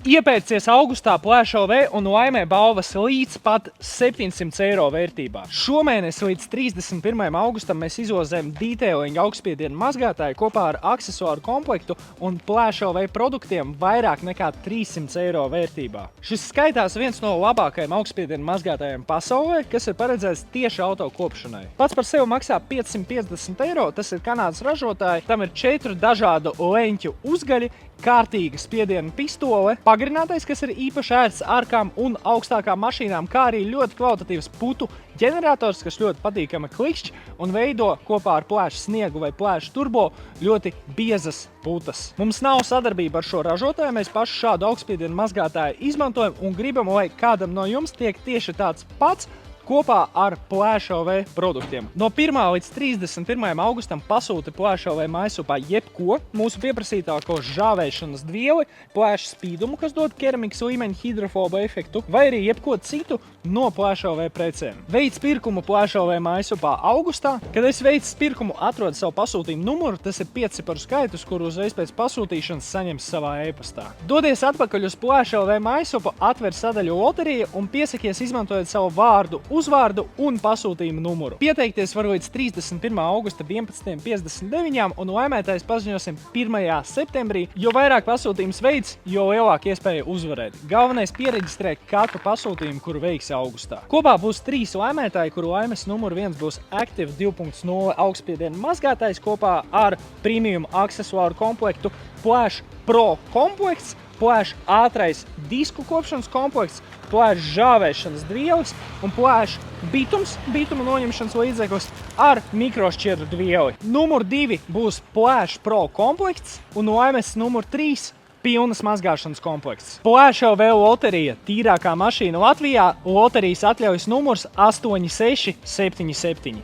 Iepērcies augustā Plēš.lv un laimē balvas līdz pat 700 eiro vērtībā. Šomēnes līdz 31. augustam mēs izlozējam detailinga augstspiediena mazgātāju kopā ar aksesuāru komplektu un Plēš.lv produktiem vairāk nekā 300 eiro vērtībā. Šis skaitās viens no labākajiem augstspiediena mazgātājiem pasaulē, kas ir paredzēts tieši auto kopšanai. Pats par sevi maksā 550 eiro, tas ir Kanādas ražotāji, tam ir 4 dažādu leņķu uzgaļi, kārtīga spiediena pistole, pagarinātais, kas ir īpaši ērts ārkām un augstākām mašīnām, kā arī ļoti kvalitatīvs putu ģenerators, kas ļoti patīkami klikšķi un veido kopā ar Plēš sniegu vai Plēš turbo ļoti biezas putas. Mums nav sadarbība ar šo ražotāju, mēs paši šādu augstspiediena mazgātāju izmantojam un gribam, lai kādam no jums tiek tieši tāds pats kopā ar Plēš.lv produktiem. No 1. līdz 31. augustam pasūti Plēš.lv mājasupā jebko, mūsu pieprasītāko žāvēšanas vieli, Plēš spīdumu, kas dod keramikas līmeņa hidrofobu efektu, vai arī jebko citu no Plēš.lv precēm. Veic pirkumu Plēš.lv mājasupā augustā. Kad es veicu pirkumu, atrod savu pasūtījumu numuru, tas ir 5 ciparu skaitus, kuru uzreiz pēc pasūtīšanas saņems savā e-pastā. Dodies atpakaļ uz Plēš.lv mājasupu, atver sadaļu loterija un piesakies izmantojot savu vārdu, uzvārdu un pasūtījumu numuru. Pieteikties var līdz 31. augusta 11:59 un laimētājs paziņosim 1. septembrī. Jo vairāk pasūtījums veids, jo lielāka iespēja uzvarēt. Galvenais piereģistrēt katru pasūtījumu, kuru veiksi augustā. Kopā būs 3 laimētāji, kuru laimes numuru 1 būs Active 2.0 augstspiediena mazgātājs kopā ar premium aksesuāru komplektu Plēš Pro komplekts, Plēš ātrais disku kopšanas komplekts, Plēš žāvēšanas dvielis un Plēš bituma noņemšanas līdzeklis ar mikrošķiedru dvieli. Numur 2 būs Plēš Pro komplekts un laimes numur 3 pilnas mazgāšanas komplekts. Plēš.lv loterija tīrākā mašīna Latvijā, loterijas atļaujas numurs 8677.